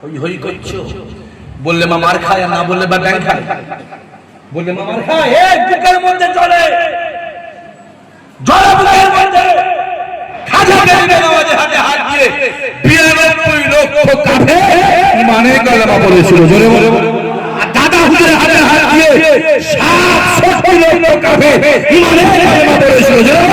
হই হই করছো, বললে মা মার খায় না বললে বা ব্যাং খায়, বললে মা মার খায় এই বুকের মধ্যে চলে জড়া বুকের মধ্যে খাজা গেলে নামাজে হাতে হাত দিয়ে 92 লক্ষ কাফের ইমানে কালেমা পড়েছিল। জোরে বলে আর দাদা হুজুরের হাতে হাত দিয়ে 770 লক্ষ কাফের ইমানে কালেমা পড়েছিল। জোরে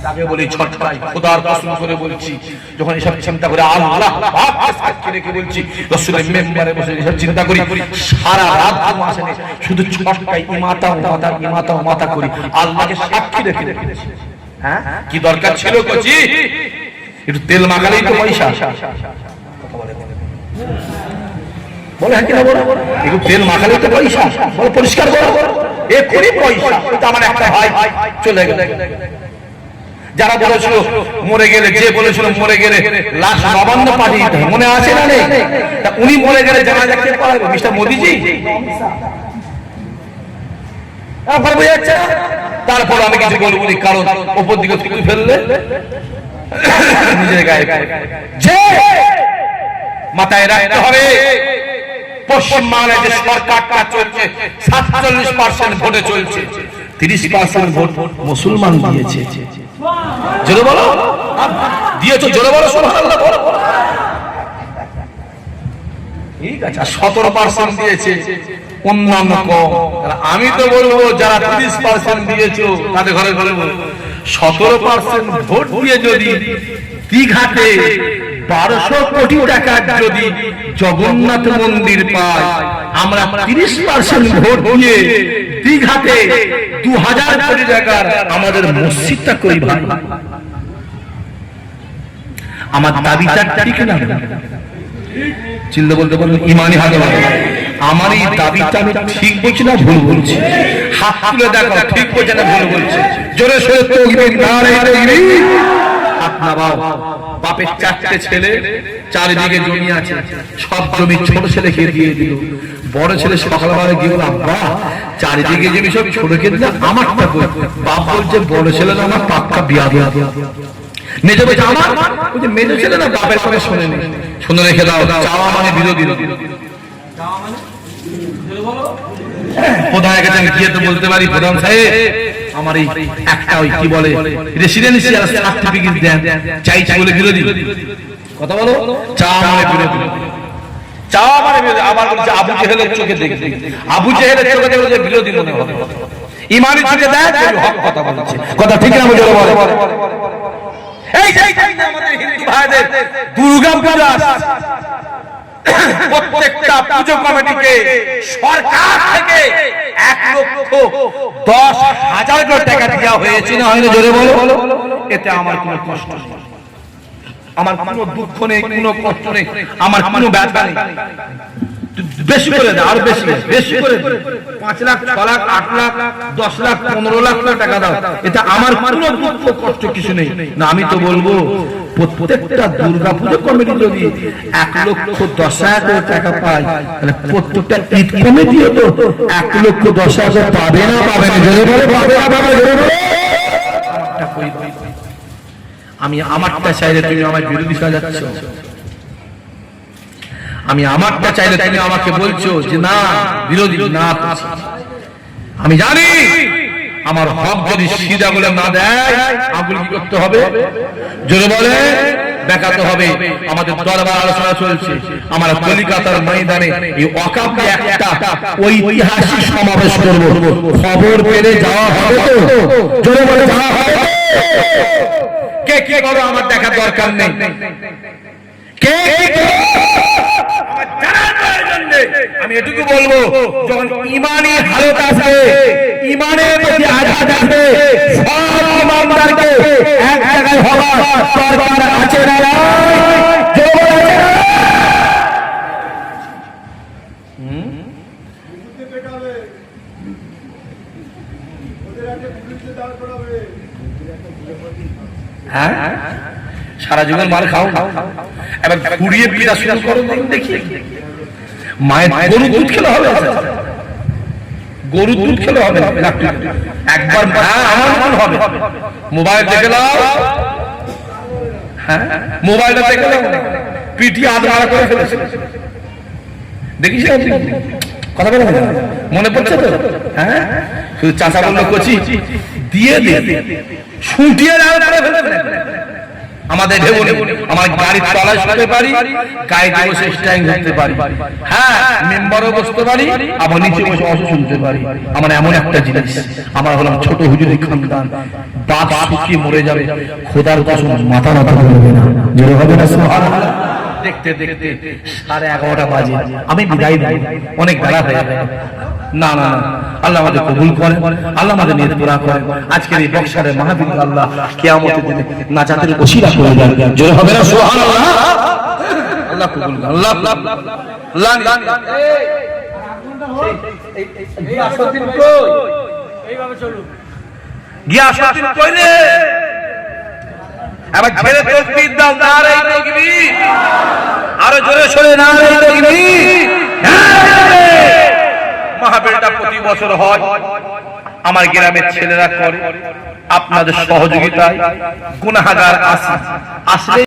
তাকে বলি ছটকাই, খোদার কসম করে বলছি, যখন এসব চিন্তা করে আল্লাহ পাককে সাক্ষী রেখে বলছি, রাসূলের মেম্বারে বসে এসব চিন্তা করি, সারা রাত ঘুম আসে না, শুধু ছটকাই ইমাতা মাতা ইমাতা মাতা করি, আল্লাহকে সাক্ষী রেখে রেখেছি। হ্যাঁ কি দরকার ছিল কচি? একটু তেল মাখালেই তো পয়সা। বলে হ্যাঁ কিনা বলো, একটু তেল মাখালেই তো পয়সা, বলো পরিষ্কার করো, এক্ষুনি পয়সা। আমার একটা ভাই চলে গেল, যারা বলেছিল মরে গেলে, যে বলেছিল মরে গেলে লাশ নবান্ন পাঠিয়ে দিতে হবে, মনে আছে না নেই? তা উনি মরে গেলে জানাজা কে পড়াবে? মিস্টার মোদিজি। তারপর আমি কিছু বলবো না, কারণ ওপর দিকে তুলে ফেললে নিজের গায়ে যে মাথায় রাখতে হবে। পশ্চিমবাংলায় যে সরকারটা চলছে 47% ভোটে চলছে, 30% ভোট মুসলমান দিয়েছে। জোরে বলো দিয়েছো, জোরে বলো সুবহানাল্লাহ বলো। ঠিক আছে, 17% দিয়েছে অন্যান্য কম। আমি তো বলবো যারা 30% দিয়েছো তাদের ঘরে ঘরে 17% ভোট দিয়ে যদি দীঘাতে 1200 কোটি টাকার যদি জগন্নাথ মন্দির পায়, আমরা 30% ভোট দিয়ে দীঘাতে 2000 কোটি টাকার আমাদের মসজিদটা করি ভাই। আমার দাবিটা ঠিক না? চিল্লা বলতে বলুন ইমানি হাতে বলো, আমার এই দাবিটা আমি ঠিক বলছি না ভুল বলছি? হাত তুলে দেখো ঠিক বলছে না ভুল বলছে? জোরে সোরে তাকবীর, নারে তাকবীর। আপনা বাপের 4টে ছেলে, চারিদিকে জমি আছে, সব জমি ছোট ছেলেকে দিয়ে দিল। বড় ছেলে সকালবেলা গিয়ে বলে আব্বা চারিদিকে জমি সব ছোটকে দিলে আমারটা কই? বাপ বলছে বড় ছেলে না আমার পাক্কা বিয়া দেওয়া। মেজো বলছে আমার, বলছে মেজো ছেলে না বাপের কথা শুনে নি, শুনে রেখে দাও। চাওয়া মানে বিরোধী, চাওয়া মানে প্রধানের কাছে আমি গিয়ে তো বলতে পারি প্রধান সাহেব আমার এই একটা ওই কি বলে রেসিডেন্সিয়াল সার্টিফিকেট দেন, চাইছি বলে বিরোধী। কথা বলো, চাওয়া মানে বিরোধী, চাওয়া মানে বিরোধী। আবার বলছে আবু জেহেলের চোখে দেখে, আবু জেহেলের চোখে দেখলে যে বিরোধী মনে হবে, ইমানি চোখে দেখ হক কথা বলছে। কথা ঠিক না? বলে বলে এই যে আমাদের হিন্দু ভাইদের দুর্গা পূজা, প্রত্যেকটা পুজো কমিটিকে সরকার থেকে 1,10,000 টাকা দেওয়া হয়েছে না হয়নি? জোরে বলো। এতে আমার কোনো কষ্ট নেই, আমার কোনো দুঃখ নেই, কোনো কষ্ট নেই, আমার কোনো ব্যথা নেই। বেশি করে দাও, আর বেশি বেশি করে 5 লাখ 6 লাখ 8 লাখ 10 লাখ 15 লাখ টাকা দাও, এটা আমার কোনো দুঃখ কষ্ট কিছু নেই না। আমি তো বলবো প্রত্যেকটা দুর্গা পুজো কমিটি যদি 1,10,000 টাকা পায়, তাহলে প্রত্যেকটা ঈদ কমিটিও তো 1,10,000 পাবে না? পাবে না? জোরে বলে পাবে না? পাবে? জোরে বলে। আমি আমারটা চাইলে তুমি আমার বিরোধী সাজাচ্ছ, আমি আমারটা চাইলে তুমি আমাকে বলছো যে না বিরোধী না। আমি জানি আমার হক যদি সিধা বলে না দেয়, আগুন কি করতে হবে? জোরে বলে দেখাতে হবে। আমাদের দরবার আলোচনা চলছে, আমরা কলিকাতার ময়দানে এই ওয়াকফ একটা ঐতিহাসিক সমাবেশ করব। খবর পেলে যাওয়া হবে তো? জোরে বলে যাওয়া হবে? কে কে করো আমার দেখার দরকার নেই, কে আমি এটুকু বলবো, যখন ইমানি হালত আসবে, ইমানের প্রতি আঘাত আসবে, সব ইমানদারকে এক জায়গায় হওয়া দরকার আছে না? হ্যাঁ সারা জীবন মার খাও, এবার ঘুরিয়ে পিড়া শুরু করো দেখি। মায়ের গরুর দুধ খেলে হবে, গরুর দুধ খেলে হবে একবার, আমার হবে। মোবাইল দেখে নাও, হ্যাঁ মোবাইলটা দেখে নাও, পিটি আধমারা করে ফেলেছে। দেখিস কথা বলে মনে পড়ছে তো? হ্যাঁ, শুধু চাচা বললো কচি দিয়ে দিয়ে শুটিয়ে আমাদের ভেবনে আমার গাড়ির তলায় শুতে পারি, গাড়িতে বসে স্ট্যান্ড ধরতে পারি, হ্যাঁ মেম্বারও বসতে পারি, আবার নিচে বসে অসু শুনতে পারি। আমার এমন একটা জিনিস, আমরা হলাম ছোট হুজুরি খানদান, বাপ শুকিয়ে মরে যাবে, খোদার কসম মাথা মাথা হবে না, জোরে হবে না সুবহানাল্লাহ। দেখতে দেখতে 11:30 বাজে, আমি বিদায় দিই, অনেক বেলা হয়ে গেল। না না, আল্লাহ আমাদের কবুল করেন, আল্লাহ আমাদের নিয়ত পুরা করেন। আজকের এই বক্সারের মাহফিল আল্লাহ কিয়ামতের দিনে নাজাতের ওসিলা করে দেন, জোরে হবে না সুবহানাল্লাহ। আল্লাহ কবুল করেন, আল্লাহ গিয়াসউদ্দিন কই, এইভাবে চলুন। গিয়াসউদ্দিন কই রে? আবার ছেড়ে তাকবীর দাও, নারে তাকবীর, আরো জোরে সরে নারে তাকবীর। মাহফিলটা প্রতি বছর হয়, আমার গ্রামের ছেলেরা করে, আপনাদের সহযোগিতায়। গুনাহগার আসলেই